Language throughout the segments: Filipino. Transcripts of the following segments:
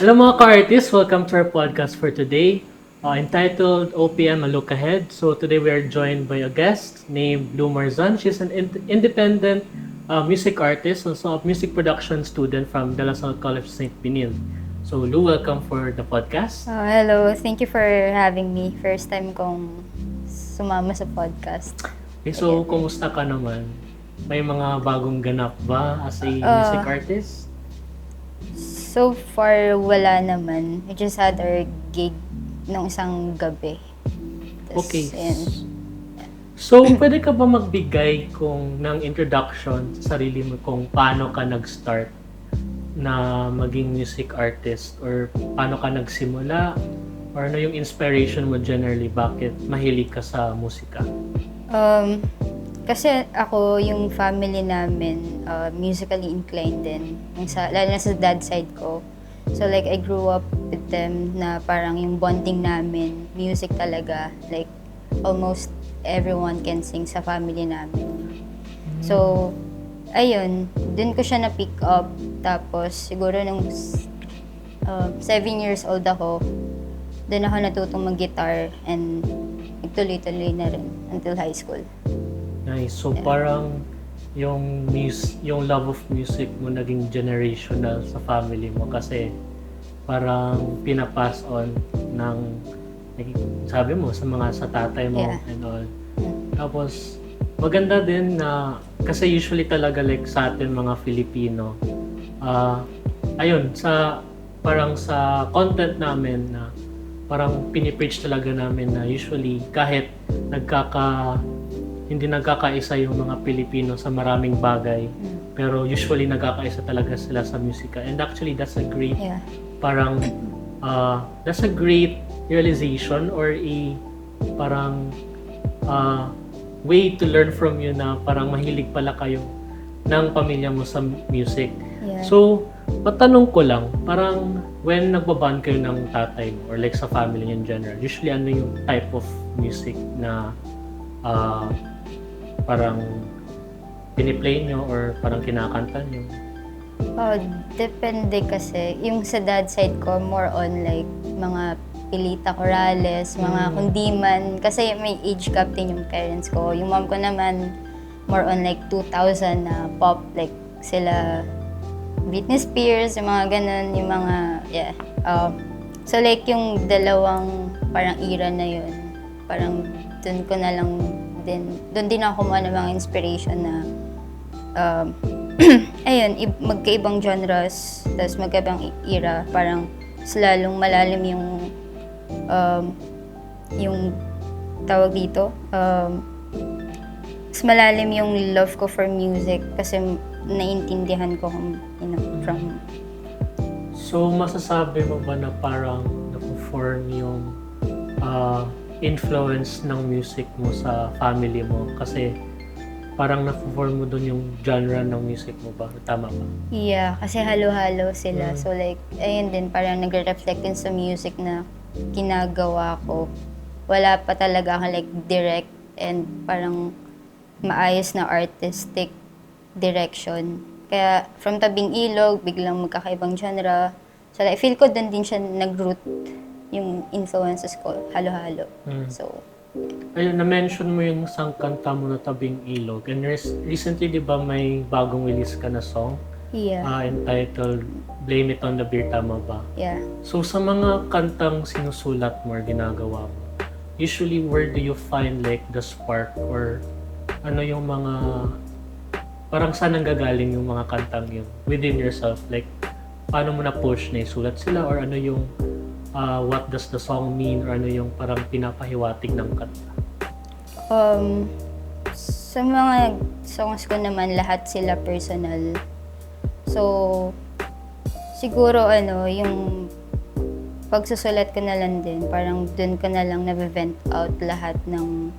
Hello mga ka-artists, welcome to our podcast for today, entitled OPM A Look Ahead. So today we are joined by a guest named Lou Marzan. She's an independent music artist, also a music production student from De La Salle College St. Benil. So Lou, welcome for the podcast. Hello, thank you for having me. First time kong sumama sa podcast. Okay, so kumusta ka naman? May mga bagong ganap ba as a music artist? So far, wala naman. We just had our gig nung isang gabi. Okay. Ayun. So, pwede ka ba magbigay ng introduction sa sarili mo kung paano ka nag-start na maging music artist or paano ka nagsimula or ano yung inspiration mo generally, bakit mahilig ka sa musika? Kasi ako, yung family namin, musically inclined din. Lalo na sa dad side ko. So like, I grew up with them na parang yung bonding namin, music talaga. Like, almost everyone can sing sa family namin. So, ayun, dun ko siya na-pick up. Tapos, siguro nung 7 years old ako, dun ako natutong mag-guitar and nagtuloy-tuloy na rin until high school. Nice. So, parang yung love of music mo naging generational sa family mo kasi parang pinapass on ng sabi mo sa tatay mo and all. Tapos maganda din na kasi usually talaga like sa atin mga Filipino ayun parang sa content namin na parang pinipreach talaga namin na usually kahit hindi nagkakaisa yung mga Pilipino sa maraming bagay, pero usually nagkakaisa talaga sila sa musika. And actually, that's a great, that's a great realization or way to learn from you na parang mahilig pala kayo ng pamilya mo sa music. Yeah. So, patanong ko lang, parang when nagbaband kayo ng tatay mo or like sa family in general, usually ano yung type of music na parang piniplay nyo or parang kinakanta nyo? Depende kasi. Yung sa dad side ko, more on like mga Pilita Corrales, mga kundiman. Kasi may age gap din yung parents ko. Yung mom ko naman, more on like 2000 na pop. Like sila Britney Spears, yung mga ganun, yung mga, so like yung dalawang parang era na yun, parang dun ko na lang doon din ako kumuha ng mga inspiration na ayun, magkaibang genres, tapos magkaibang era, parang lalong malalim yung tawag dito, mas malalim yung love ko for music kasi naiintindihan ko from. So, masasabi mo ba na parang na-perform yung influence ng music mo sa family mo kasi parang na-perform mo doon yung genre ng music mo ba? Tama ba? Yeah, kasi halo-halo sila. So like, ayun din, parang nagre-reflect din sa music na ginagawa ko. Wala pa talaga akong like direct and parang maayos na artistic direction. Kaya from Tabing Ilog, biglang magkakaibang genre. So like, feel ko doon din siya nag-root yung influences ko, halo-halo. So, ayun, na-mention mo yung isang kanta mo na Tabing Ilog. And recently, di ba may bagong release ka na song? yeah. Entitled Blame It on the Beer, tama ba? Yeah. So, sa mga kantang sinusulat mo or ginagawa mo, usually where do you find like the spark or ano yung mga parang saan nanggagaling yung mga kantang yun within yourself? Like, paano mo na-push na isulat sila or ano yung what does the song mean or ano yung parang pinapahiwatig ng kanta? Sa mga songs ko naman, lahat sila personal. So, siguro yung pagsusulat ko na lang din, parang dun ko na lang na-vent out lahat ng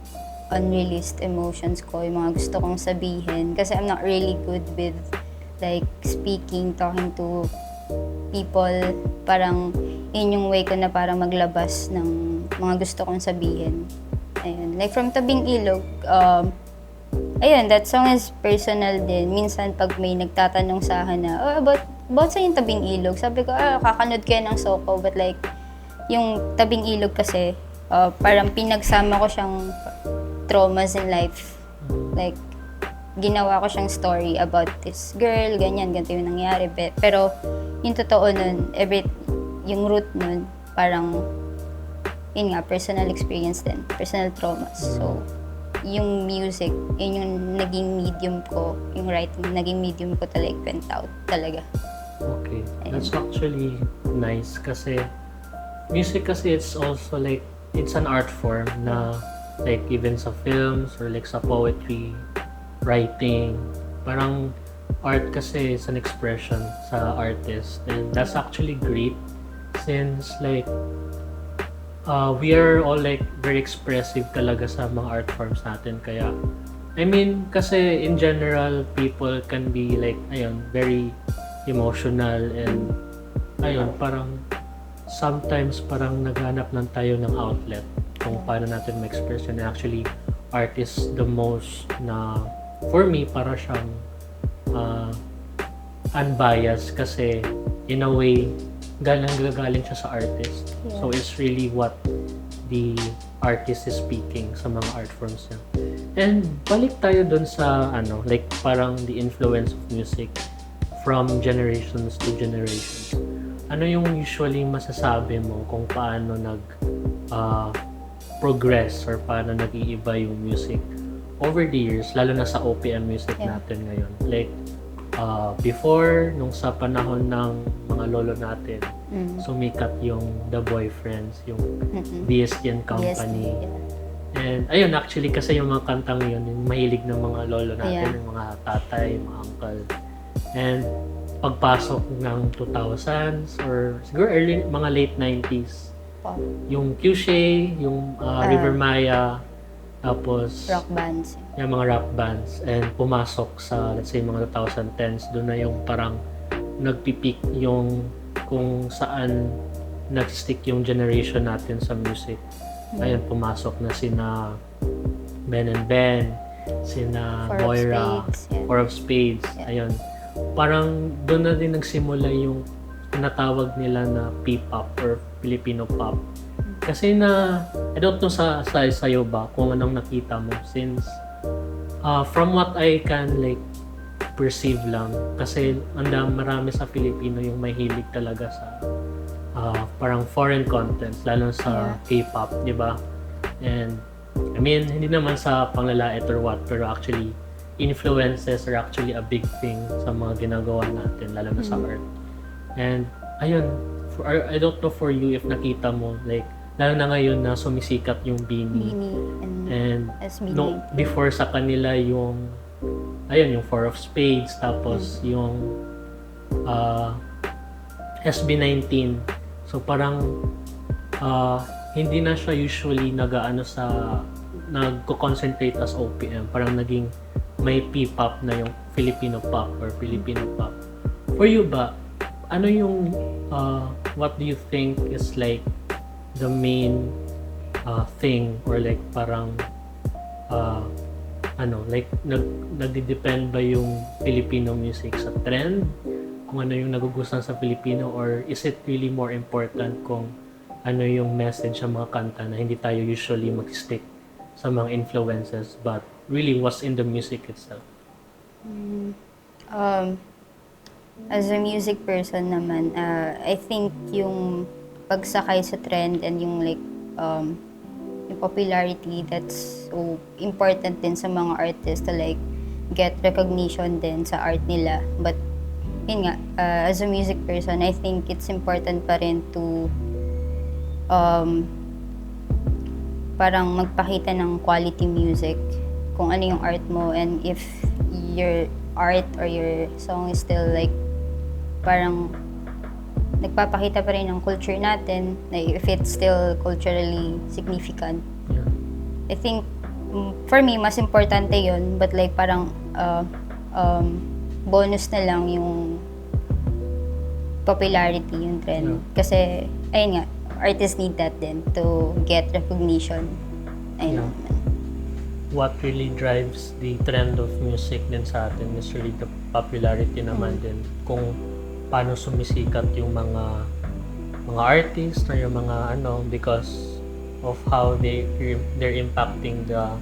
unreleased emotions ko, yung mga gusto kong sabihin. Kasi I'm not really good with like speaking, talking to people. Parang yun yung way ko na parang maglabas ng mga gusto kong sabihin. Ayun. Like from Tabing Ilog, ayun, that song is personal din. Minsan pag may nagtatanong sa akin na, about about sa yung Tabing Ilog. Sabi ko, kakanood kayo ng Soko. But like, yung Tabing Ilog kasi, parang pinagsama ko siyang traumas in life. Like, ginawa ko siyang story about this girl, ganyan, ganito yung nangyari. Pero, yung totoo nun, yung root nun, parang, yun nga, personal experience din, personal traumas. So, yung music, yun yung naging medium ko, yung writing, naging medium ko talaga, went out talaga. Okay. That's actually nice kasi music kasi it's also like, it's an art form na like even sa films or like sa poetry, writing, parang art kasi is an expression sa artist, and that's actually great since like we are all like very expressive talaga sa mga art forms natin. Kaya I mean kasi in general people can be like very emotional, and parang sometimes parang naghanap lang tayo ng outlet kung paano natin ma-express yun. Actually art is the most na for me para siyang unbiased kasi in a way galing siya sa artist. Yeah. So it's really what the artist is speaking sa mga art forms niya. And balik tayo dun sa like parang the influence of music from generations to generations. Ano yung usually masasabi mo kung paano progress or paano nag-iiba yung music over the years, lalo na sa OPM music natin ngayon? Like before, nung sa panahon ng mga lolo natin, sumikat yung The Boyfriends, yung BST and Company. And ayun, actually kasi yung mga kantang yun, yung mahilig ng mga lolo natin, yung mga tatay, yung mga uncle. And pagpasok ng 2000s or siguro early, mga late 90s, yung Cushé, yung River Maya, tapos Rock bands. yung mga rock bands, and pumasok sa let's say mga 2010s, doon na yung parang nagpipik yung kung saan nag-stick yung generation natin sa music. Ayun, pumasok na sina Ben and Ben, sina Moira, Four of Spades. Ayun, parang doon na din nagsimula yung tinatawag nila na P-pop or Filipino pop. Kasi I don't know sa'yo ba kung anong nakita mo, since from what I can like perceive lang, kasi marami sa Filipino yung mahilig talaga sa parang foreign contents, lalo sa K-pop, di ba? And I mean, hindi naman sa panglalait or what, pero actually influences are actually a big thing sa mga ginagawa natin, lalo na sa art. And ayun, I don't know for you if nakita mo, like lalo na ngayon na sumisikat yung Beanie and no, before sa kanila yung yung Four of Spades, tapos yung SB19. So parang hindi na siya usually nagko-concentrate as OPM, parang naging may P-pop na yung Filipino pop or Filipino pop. For you ba, ano yung what do you think is like the main thing, or like parang like nagde-depend ba yung Filipino music sa trend, kung ano yung nagugustuhan sa Filipino, or is it really more important kung ano yung message sa mga kanta na hindi tayo usually mag-stick sa mga influences but really what's in the music itself? As a music person naman, I think yung pagsakay sa trend and yung like yung popularity, that's so important din sa mga artists to like get recognition din sa art nila. But yun nga, as a music person, I think it's important pa rin to parang magpakita ng quality music, kung ano yung art mo, and if your art or your song is still like parang nagpapakita pa rin ng culture natin, like if it's still culturally significant. I think for me mas importante yun, but like parang bonus na lang yung popularity, yung trend. Kasi ayun nga, artists need that din to get recognition. Ayun. What really drives the trend of music din sa atin is really the popularity naman din. Kung paano sumisikat yung mga artists or yung mga because of how they're impacting the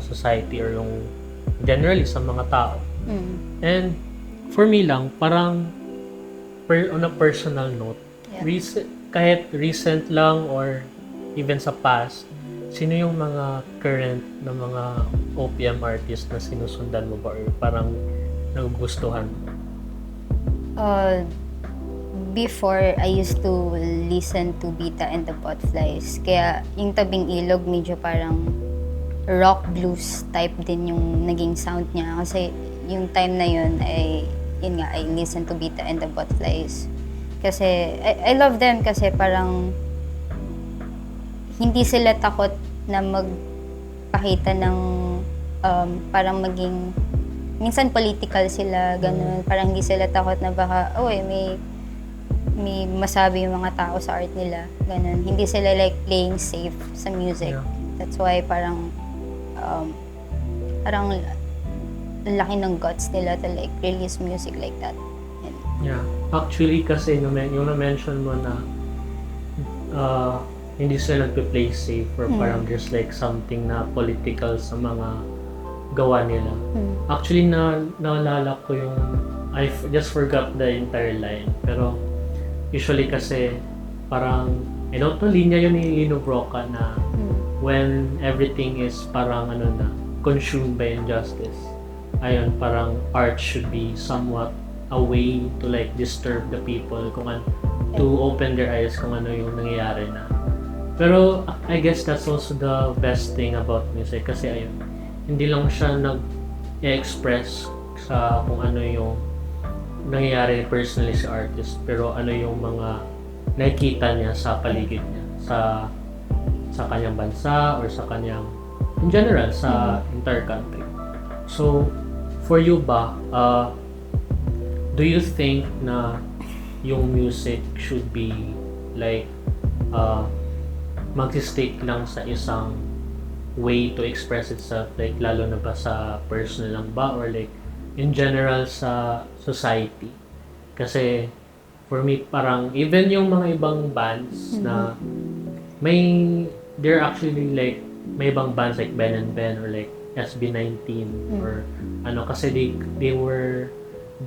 society or yung generally sa mga tao. And for me lang, parang on a personal note, kahit recent lang or even sa past, sino yung mga current na mga OPM artist na sinusundan mo ba or parang nagugustuhan mo? Before, I used to listen to Bita and the Butterflies. Kaya yung Tabing Ilog, medyo parang rock blues type din yung naging sound niya. Kasi yung time na yun, I listen to Bita and the Butterflies. Kasi, I love them kasi parang hindi sila takot na magpakita ng parang maging minsan political sila, ganun. Parang hindi sila takot na baka, may masabi yung mga tao sa art nila, ganun. Hindi sila like playing safe sa music. Yeah. That's why parang laki ng guts nila to like release music like that. Yeah. Actually, kasi yung na-mention mo na hindi sila nagpe-play safe or parang there's like something na political sa mga gawa nila. Actually, naalala ko yung I just forgot the entire line. Pero usually kasi parang I don't know, linya yun ni Lino Brocka na when everything is parang consumed by injustice. Ayun, parang art should be somewhat a way to like disturb the people to open their eyes kung ano yung nangyayari na. Pero I guess that's also the best thing about music kasi ayun, hindi lang siya nag-express sa kung ano yung nangyayari personally sa artist, pero ano yung mga nakikita niya sa paligid niya, sa kanyang bansa or sa kanyang in general sa entire country. So for you ba, do you think na yung music should be like mag-stick lang sa isang way to express itself, like lalo na ba sa personal lang ba or like in general sa society? Kasi for me parang even yung mga ibang bands na they're actually like may ibang bands like Ben and Ben or like SB19 or kasi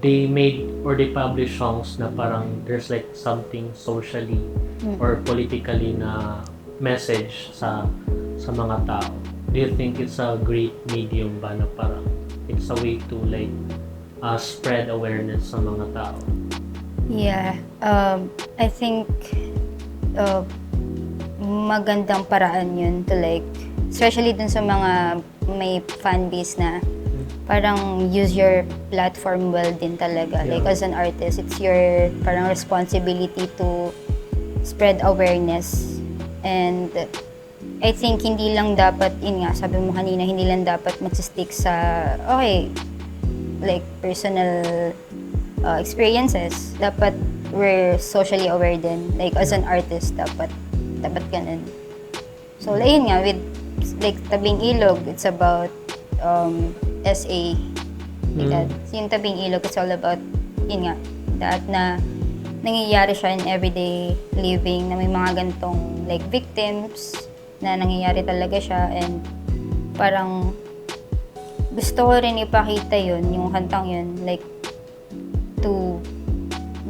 they made or they publish songs na parang there's like something socially or politically na message sa mga tao. Do you think it's a great medium ba na parang it's a way to like spread awareness sa mga tao? Yeah, I think magandang paraan yun to like, especially dun sa mga may fan base na parang use your platform well din talaga. Yeah. Like as an artist, it's your parang responsibility to spread awareness. And I think hindi lang dapat, yun nga, sabi mo kanina, hindi lang dapat magsistick sa, like personal experiences. Dapat we're socially aware din. Like as an artist, dapat ganun. So, ayun nga, with like Tabing Ilog, it's about SA. Like that. Yung Tabing Ilog, it's all about, yun nga, that na nangyayari siya in everyday living, na may mga gantong like victims, na nangyayari talaga siya, and parang gusto ko rin ipakita yun, yung kantang yun, like to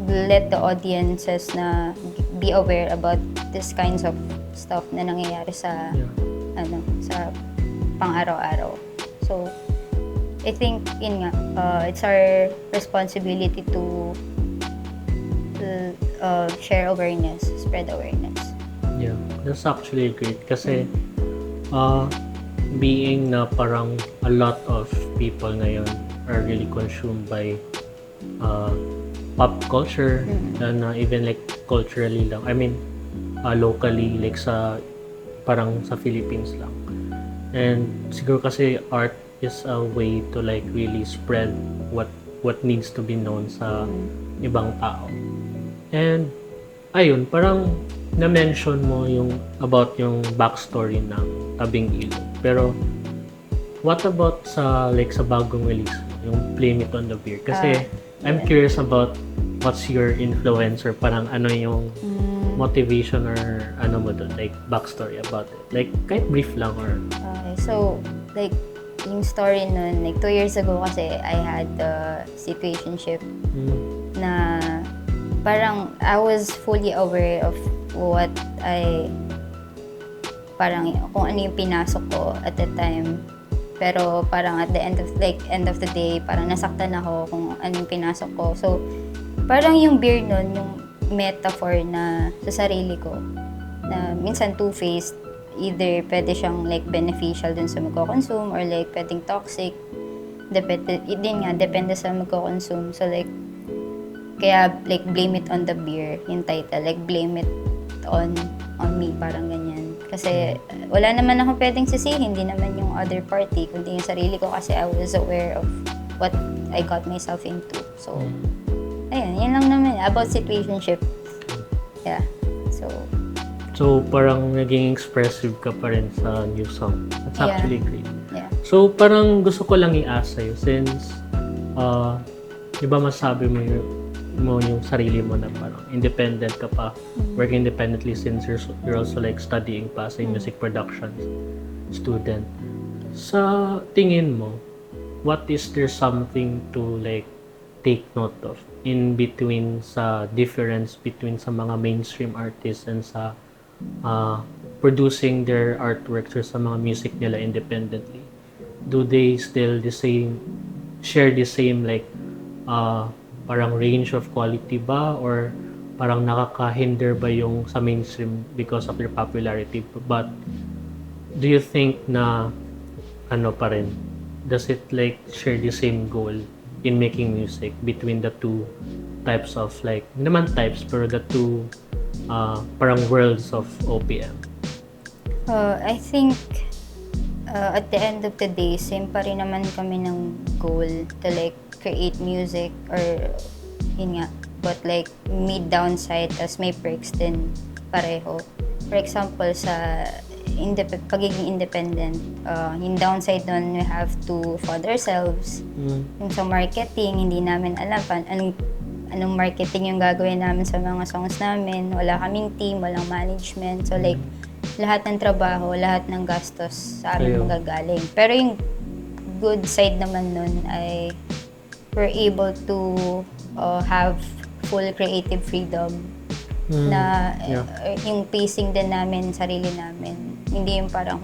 let the audiences na be aware about this kinds of stuff na nangyayari sa sa pang-araw-araw. So I think yun nga, it's our responsibility to share awareness, spread awareness. Yeah, that's actually great kasi being na parang a lot of people ngayon are really consumed by pop culture and even like culturally lang. I mean, locally, like parang sa Philippines lang. And siguro kasi art is a way to like really spread what needs to be known sa ibang tao. And ayun, parang na-mention mo about yung backstory ng Tabing Ilog. Pero what about sa bagong release, yung Blame It on the Beer? Kasi I'm Yeah. curious about what's your influence or parang ano yung motivation or ano mo doon, like backstory about it. Like, kahit brief lang or... Okay, so, like, yung story nun, like, 2 years ago kasi I had a situationship na parang I was fully aware of what parang kung ano yung pinasok ko at the time. Pero parang at the end of the day, parang nasaktan ako kung ano yung pinasok ko. So, parang yung beer nun, yung metaphor na sa sarili ko, na minsan two-faced, either pwede siyang like beneficial dun sa magko-consume or like pwedeng toxic. Depende sa magko-consume. So like, kaya like blame it on the beer, yung title. Like blame it on me, parang ganyan. Kasi wala naman ako pwedeng sisihin, hindi naman yung other party, kundi yung sarili ko kasi I was aware of what I got myself into. So, ayun, yun lang naman. About situationship. Yeah. So, parang naging expressive ka pa rin sa new song. That's Yeah. actually great. Yeah. So, parang gusto ko lang i-ask sa'yo since, di ba masabi mo yung sarili mo na parang independent ka pa, working independently since you're also like studying pa sa music production student. Sa tingin mo, what is there something to like take note of in between sa difference between sa mga mainstream artists and sa producing their artworks or sa mga music nila independently? Do they still share the same like parang range of quality ba, or parang nakakahinder ba yung sa mainstream because of their popularity? But do you think na ano pa rin, does it like share the same goal in making music between the two types of like, hindi naman types, pero the two parang worlds of OPM? I think at the end of the day, same pa rin naman kami ng goal to like create music or yun nga, but like may downside as may perks din pareho. For example, sa pagiging independent, yung downside nun, we have to fund ourselves. Yung sa marketing, hindi namin alam anong marketing yung gagawin namin sa mga songs namin. Wala kaming team, walang management. So like, lahat ng trabaho, lahat ng gastos sa amin magagaling. Pero yung good side naman nun ay we're able to have full creative freedom na yung pacing din namin, sarili namin. Hindi yung parang,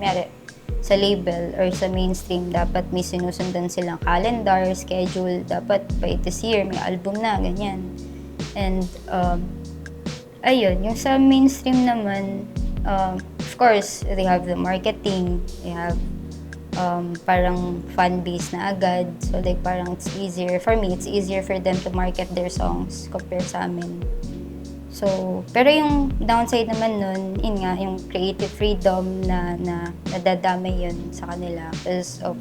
sa label or sa mainstream, dapat may sinusundan silang calendar, schedule, dapat by this year, may album na, ganyan. And, ayun, yung sa mainstream naman, of course, they have the marketing, they have parang fan base na agad. So like parang it's easier, for me, it's easier for them to market their songs compared sa amin. So, pero yung downside naman nun, yun nga, yung creative freedom na nadadamay yun sa kanila because of,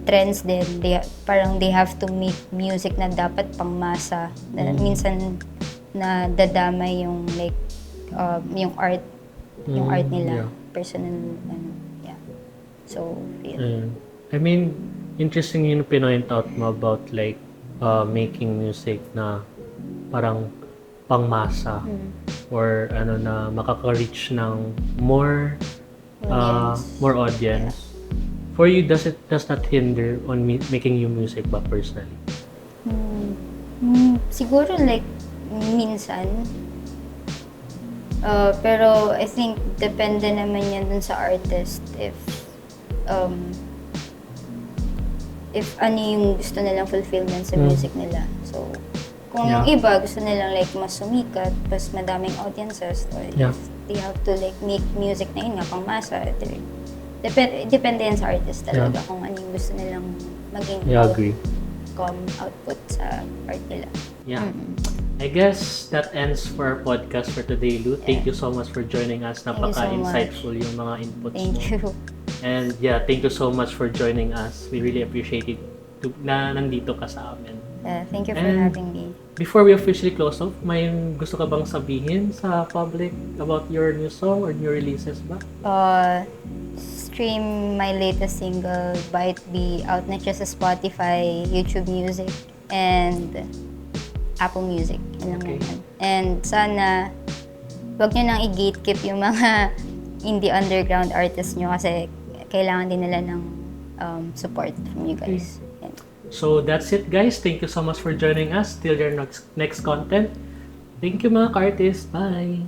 trends din. Parang they have to make music na dapat pangmasa. Minsan na dadamay yung like, yung art nila, personal, So, yeah. I mean, interesting yung pinoint out mo about like making music na parang pangmasa or ano na makaka-reach ng more audience. For you, does that hinder on making you music ba personally? Siguro like minsan. Pero I think depende naman yan dun sa artist if ano yung gusto nilang fulfillment sa music nila. So, kung yung iba gusto nilang like mas sumikat, mas madaming audiences, or if they have to like make music na yun nga, pang masa, depende yan sa artist talaga kung ano yung gusto nilang maging output sa art nila. Yeah. I guess that ends for our podcast for today, Lou. Thank you so much for joining us. Napaka-insightful yung mga inputs mo. Thank you. And yeah, thank you so much for joining us. We really appreciate it na nandito ka sa amin. Thank you for having me. Before we officially close off, may gusto ka bang sabihin sa public about your new song or new releases ba? stream my latest single, Bite Be, out na siya sa Spotify, YouTube Music, and Apple Music. Yun lang Okay. naman. And sana, wag nyo nang i-gatekeep yung mga indie underground artists nyo kasi kailangan din nila ng support from you guys. Yan. So that's it guys. Thank you so much for joining us. Till your next content. Thank you mga ka-artists. Bye!